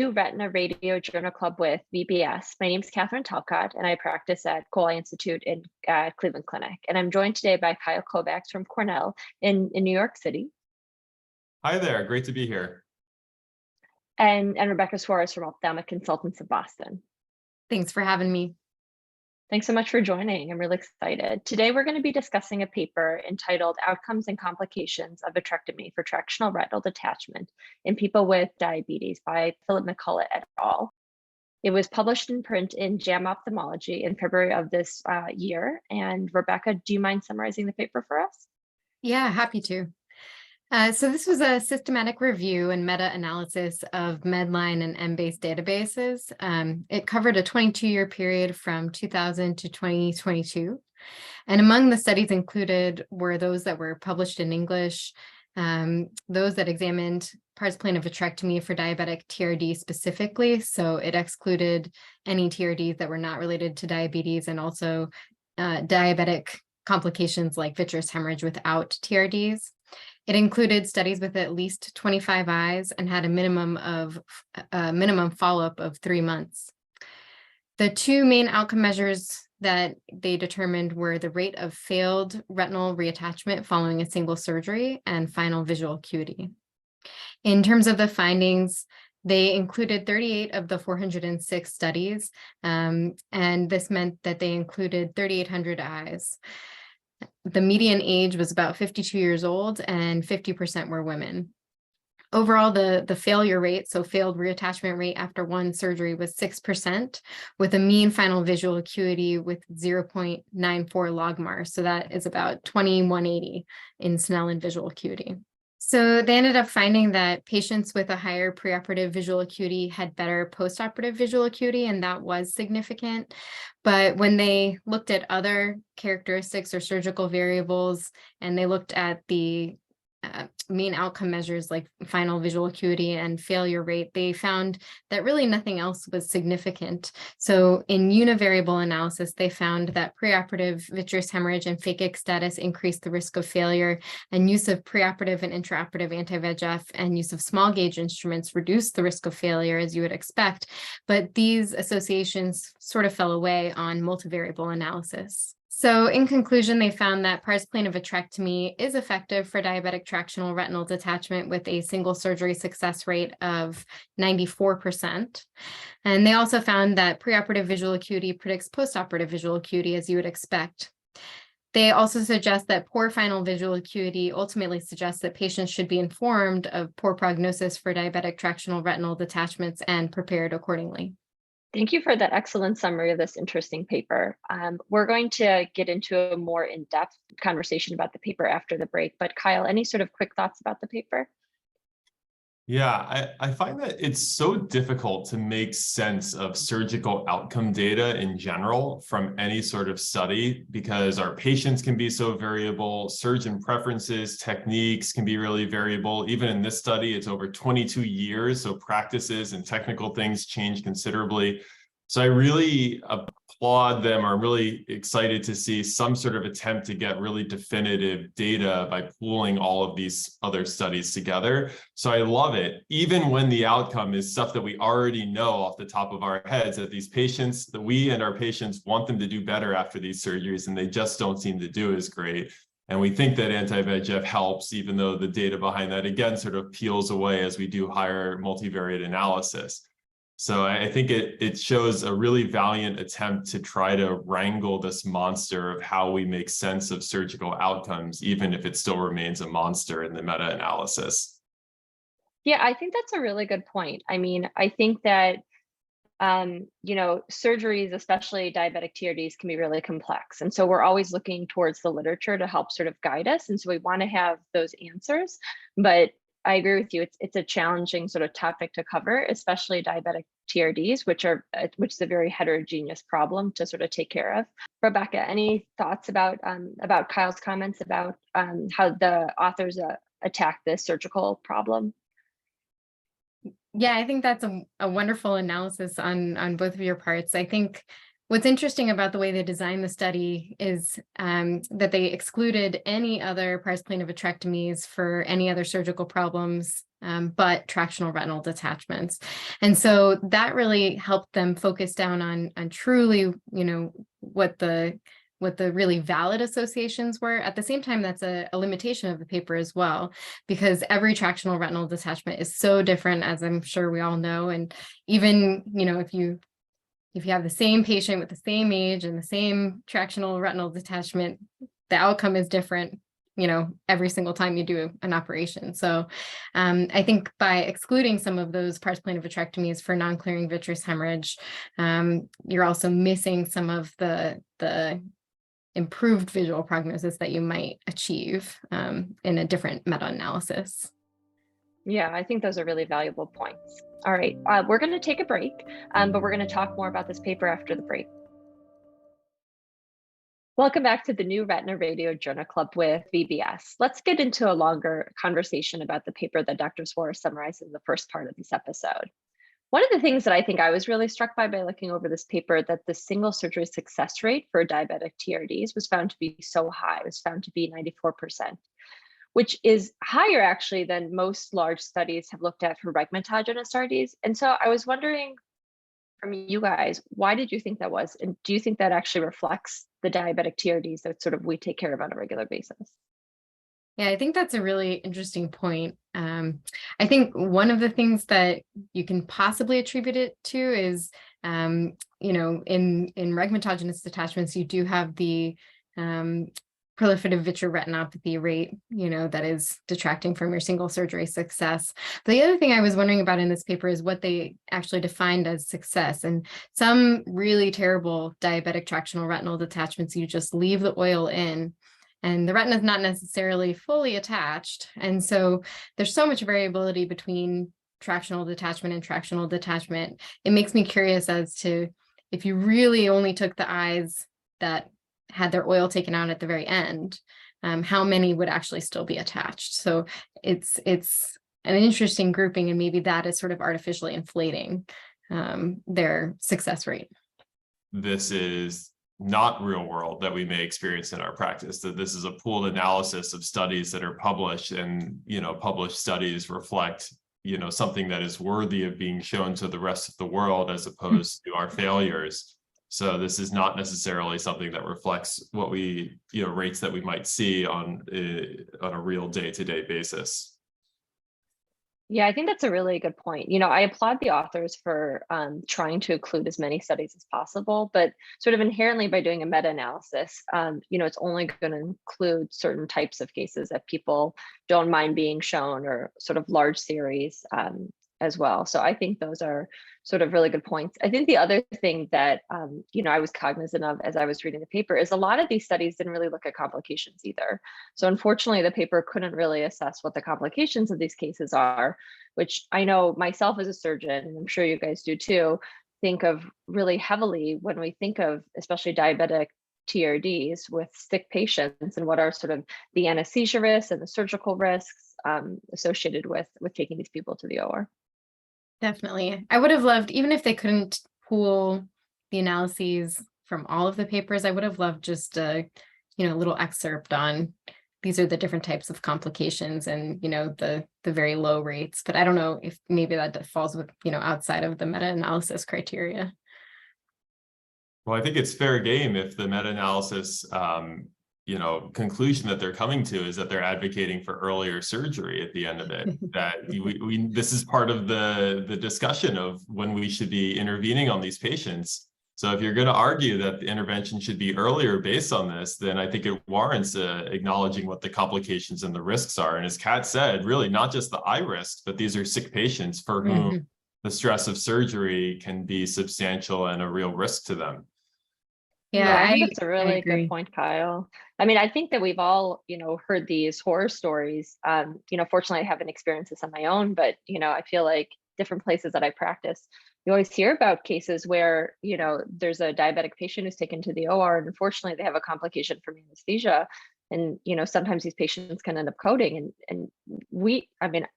to Retina Radio Journal Club with VBS. My name is Katherine Talcott, and I practice at Cole Institute in Cleveland Clinic. And I'm joined today by Kyle Kovacs from Cornell in New York City. Hi there, great to be here. And Rebecca Soares from Ophthalmic Consultants of Boston. Thanks for having me. Thanks so much for joining. I'm really excited. Today, we're going to be discussing a paper entitled Outcomes and Complications of Vitrectomy for Tractional Retinal Detachment in People with Diabetes by Philip McCullough et al. It was published in print in JAMA Ophthalmology in February of this year. And Rebecca, do you mind summarizing the paper for us? Yeah, happy to. So this was a systematic review and meta-analysis of Medline and M-based databases. It covered a 22-year period from 2000 to 2022. And among the studies included were those that were published in English, those that examined pars plana vitrectomy for diabetic TRD specifically. So it excluded any TRDs that were not related to diabetes, and also diabetic complications like vitreous hemorrhage without TRDs. It included studies with at least 25 eyes and had a minimum follow-up of 3 months. The two main outcome measures that they determined were the rate of failed retinal reattachment following a single surgery and final visual acuity. In terms of the findings, they included 38 of the 406 studies, and this meant that they included 3,800 eyes. The median age was about 52 years old, and 50% were women. Overall, the failure rate, so failed reattachment rate after one surgery, was 6%, with a mean final visual acuity with 0.94 logMAR. So that is about 2180 in Snellen visual acuity. So they ended up finding that patients with a higher preoperative visual acuity had better postoperative visual acuity, and that was significant. But when they looked at other characteristics or surgical variables, and they looked at the mean outcome measures like final visual acuity and failure rate, they found that really nothing else was significant. So in univariable analysis, they found that preoperative vitreous hemorrhage and phakic status increased the risk of failure, and use of preoperative and intraoperative anti-VEGF and use of small gauge instruments reduced the risk of failure, as you would expect. But these associations sort of fell away on multivariable analysis. So in conclusion, they found that pars plana vitrectomy is effective for diabetic tractional retinal detachment with a single surgery success rate of 94%. And they also found that preoperative visual acuity predicts postoperative visual acuity, as you would expect. They also suggest that poor final visual acuity ultimately suggests that patients should be informed of poor prognosis for diabetic tractional retinal detachments and prepared accordingly. Thank you for that excellent summary of this interesting paper. We're going to get into a more in-depth conversation about the paper after the break, but Kyle, any sort of quick thoughts about the paper? Yeah, I find that it's so difficult to make sense of surgical outcome data in general from any sort of study, because our patients can be so variable, surgeon preferences, techniques can be really variable. Even in this study, it's over 22 years, so practices and technical things change considerably. So I really applaud them. I'm really excited to see some sort of attempt to get really definitive data by pooling all of these other studies together. So I love it, even when the outcome is stuff that we already know off the top of our heads, that these patients, that we and our patients want them to do better after these surgeries, and they just don't seem to do as great. And we think that anti-VEGF helps, even though the data behind that, again, sort of peels away as we do higher multivariate analysis. So I think it shows a really valiant attempt to try to wrangle this monster of how we make sense of surgical outcomes, even if it still remains a monster in the meta-analysis. Yeah, I think that's a really good point. I mean, I think that, surgeries, especially diabetic TRDs, can be really complex. And so we're always looking towards the literature to help sort of guide us. And so we want to have those answers, but I agree with you. It's a challenging sort of topic to cover, especially diabetic TRDs, which is a very heterogeneous problem to sort of take care of. Rebecca, any thoughts about Kyle's comments about how the authors attack this surgical problem? Yeah, I think that's a wonderful analysis on both of your parts. I think What's interesting about the way they designed the study is that they excluded any other pars plana vitrectomies for any other surgical problems but tractional retinal detachments. And so that really helped them focus down on truly, what the really valid associations were. At the same time, that's a limitation of the paper as well, because every tractional retinal detachment is so different, as I'm sure we all know. And even, if you have the same patient with the same age and the same tractional retinal detachment, the outcome is different, every single time you do an operation. So I think by excluding some of those pars plana vitrectomies for non-clearing vitreous hemorrhage, you're also missing some of the improved visual prognosis that you might achieve in a different meta-analysis. Yeah, I think those are really valuable points. All right, we're going to take a break, but we're going to talk more about this paper after the break. Welcome back to the new Retina Radio Journal Club with VBS. Let's get into a longer conversation about the paper that Dr. Soares summarized in the first part of this episode. One of the things that I think I was really struck by looking over this paper, that the single surgery success rate for diabetic TRDs was found to be so high. It was found to be 94%. Which is higher actually than most large studies have looked at for regmatogenous TRDs. And so I was wondering from you guys, why did you think that was? And do you think that actually reflects the diabetic TRDs that sort of we take care of on a regular basis? Yeah, I think that's a really interesting point. I think one of the things that you can possibly attribute it to is, in regmatogenous detachments, you do have the proliferative vitreoretinopathy rate, that is detracting from your single surgery success. The other thing I was wondering about in this paper is what they actually defined as success. And some really terrible diabetic tractional retinal detachments, you just leave the oil in and the retina is not necessarily fully attached. And so there's so much variability between tractional detachment and tractional detachment. It makes me curious as to if you really only took the eyes that had their oil taken out at the very end, how many would actually still be attached? So it's an interesting grouping, and maybe that is sort of artificially inflating their success rate. This is not real world that we may experience in our practice, that this is a pooled analysis of studies that are published, and published studies reflect something that is worthy of being shown to the rest of the world as opposed to our failures. So this is not necessarily something that reflects what we, rates that we might see on a real day-to-day basis. Yeah, I think that's a really good point. I applaud the authors for trying to include as many studies as possible, but sort of inherently by doing a meta-analysis, it's only going to include certain types of cases that people don't mind being shown, or sort of large series as well. So I think those are sort of really good points. I think the other thing that, I was cognizant of as I was reading the paper is a lot of these studies didn't really look at complications either. So unfortunately, the paper couldn't really assess what the complications of these cases are, which I know myself as a surgeon, and I'm sure you guys do too, think of really heavily when we think of especially diabetic TRDs with sick patients, and what are sort of the anesthesia risks and the surgical risks associated with taking these people to the OR. Definitely. I would have loved, even if they couldn't pool the analyses from all of the papers, I would have loved just a, little excerpt on these are the different types of complications and, the very low rates. But I don't know if maybe that falls with, outside of the meta-analysis criteria. Well, I think it's fair game if the meta-analysis conclusion that they're coming to is that they're advocating for earlier surgery at the end of it. That this is part of the discussion of when we should be intervening on these patients. So if you're going to argue that the intervention should be earlier based on this, then I think it warrants acknowledging what the complications and the risks are. And as Kat said, really not just the eye risk, but these are sick patients for whom the stress of surgery can be substantial and a real risk to them. Yeah, I think that's a really good point, Kyle. I mean, I think that we've all, heard these horror stories. Fortunately, I haven't experienced this on my own, but, I feel like different places that I practice, you always hear about cases where, there's a diabetic patient who's taken to the OR, and unfortunately they have a complication from anesthesia. And, sometimes these patients can end up coding, and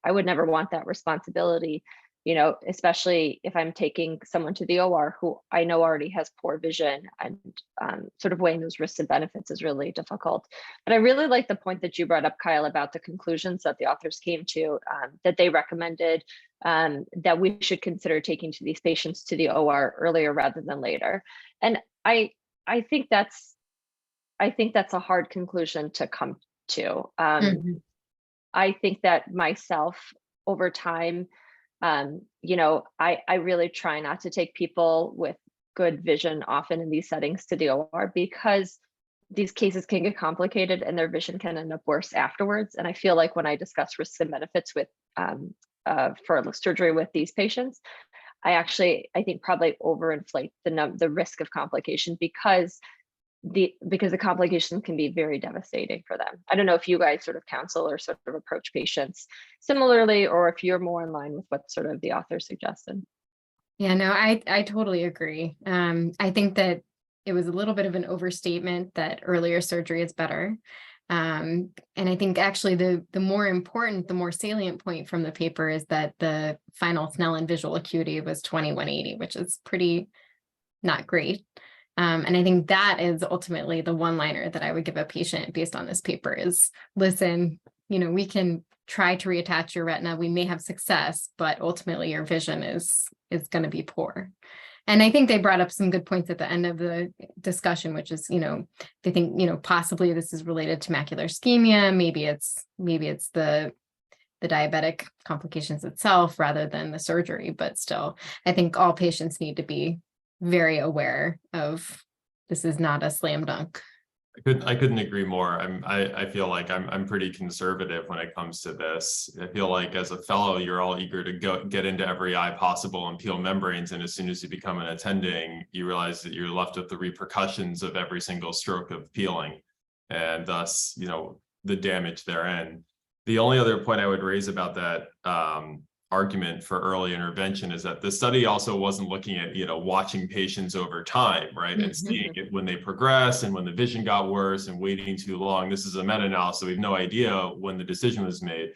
I would never want that responsibility especially if I'm taking someone to the OR who I know already has poor vision, and sort of weighing those risks and benefits is really difficult. But I really like the point that you brought up, Kyle, about the conclusions that the authors came to, that they recommended that we should consider taking to these patients to the OR earlier rather than later. And I think that's a hard conclusion to come to. I think that myself over time, I really try not to take people with good vision often in these settings to the OR, because these cases can get complicated and their vision can end up worse afterwards. And I feel like when I discuss risks and benefits with for surgery with these patients, I think probably overinflate the risk of complication, because the complication can be very devastating for them. I don't know if you guys sort of counsel or sort of approach patients similarly, or if you're more in line with what sort of the author suggested. Yeah, no, I totally agree. I think that it was a little bit of an overstatement that earlier surgery is better. And I think actually the more salient point from the paper is that the final Snellen visual acuity was 20/180, which is pretty not great. And I think that is ultimately the one-liner that I would give a patient based on this paper is, listen, we can try to reattach your retina. We may have success, but ultimately your vision is going to be poor. And I think they brought up some good points at the end of the discussion, which is, they think, possibly this is related to macular ischemia. Maybe it's the diabetic complications itself rather than the surgery, but still, I think all patients need to be very aware of this is not a slam dunk. I couldn't agree more. I feel like I'm pretty conservative when it comes to this. I feel like as a fellow, you're all eager to get into every eye possible and peel membranes. And as soon as you become an attending, you realize that you're left with the repercussions of every single stroke of peeling, and thus, the damage therein. The only other point I would raise about that argument for early intervention is that the study also wasn't looking at, watching patients over time, right? And seeing it when they progress and when the vision got worse and waiting too long. This is a meta-analysis, so we have no idea when the decision was made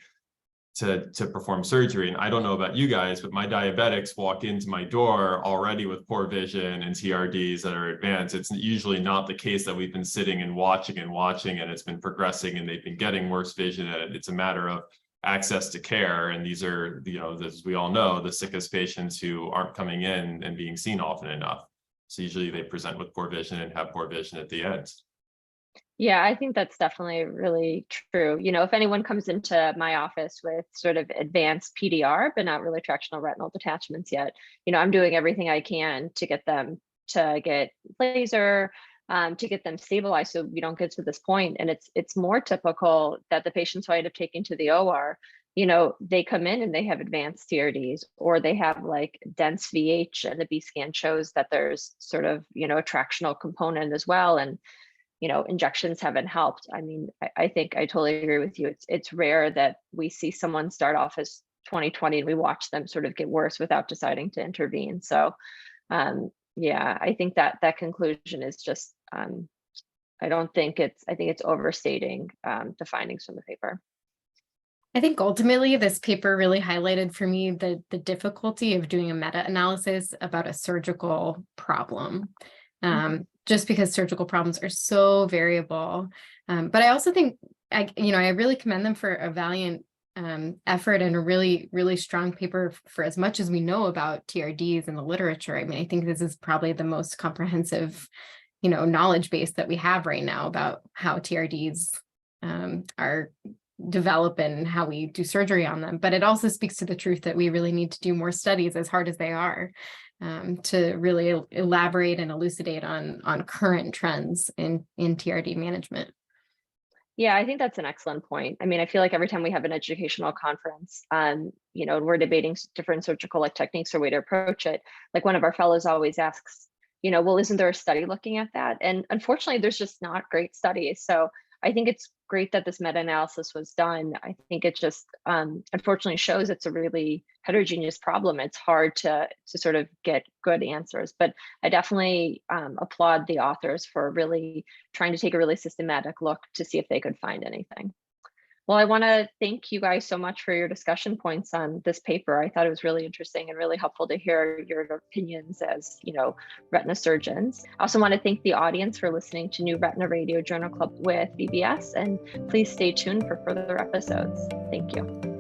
to perform surgery. And I don't know about you guys, but my diabetics walk into my door already with poor vision and TRDs that are advanced. It's usually not the case that we've been sitting and watching and it's been progressing and they've been getting worse vision. And it's a matter of access to care. And these are, as we all know, the sickest patients who aren't coming in and being seen often enough. So usually they present with poor vision and have poor vision at the end. Yeah, I think that's definitely really true. If anyone comes into my office with sort of advanced PDR, but not really tractional retinal detachments yet, I'm doing everything I can to get them to get laser, to get them stabilized so we don't get to this point. And it's more typical that the patients who I end up taking to the OR, they come in and they have advanced TRDs, or they have like dense VH, and the B scan shows that there's sort of, a tractional component as well. And, injections haven't helped. I mean, I think I totally agree with you. It's rare that we see someone start off as 20/20 and we watch them sort of get worse without deciding to intervene. So, yeah, I think that conclusion is just, I think it's overstating the findings from the paper. I think ultimately this paper really highlighted for me the difficulty of doing a meta-analysis about a surgical problem, just because surgical problems are so variable. But I also think, I really commend them for a valiant effort and a really, really strong paper for as much as we know about TRDs in the literature. I mean, I think this is probably the most comprehensive, knowledge base that we have right now about how TRDs are develop and how we do surgery on them. But it also speaks to the truth that we really need to do more studies, as hard as they are, to really elaborate and elucidate on current trends in TRD management. Yeah, I think that's an excellent point. I mean, I feel like every time we have an educational conference, and we're debating different surgical techniques or way to approach it, like one of our fellows always asks, well, isn't there a study looking at that? And unfortunately, there's just not great studies. So I think it's great that this meta-analysis was done. I think it just unfortunately shows it's a really heterogeneous problem. It's hard to sort of get good answers, but I definitely applaud the authors for really trying to take a really systematic look to see if they could find anything. Well, I want to thank you guys so much for your discussion points on this paper. I thought it was really interesting and really helpful to hear your opinions as, retina surgeons. I also want to thank the audience for listening to New Retina Radio Journal Club with BBS, and please stay tuned for further episodes. Thank you.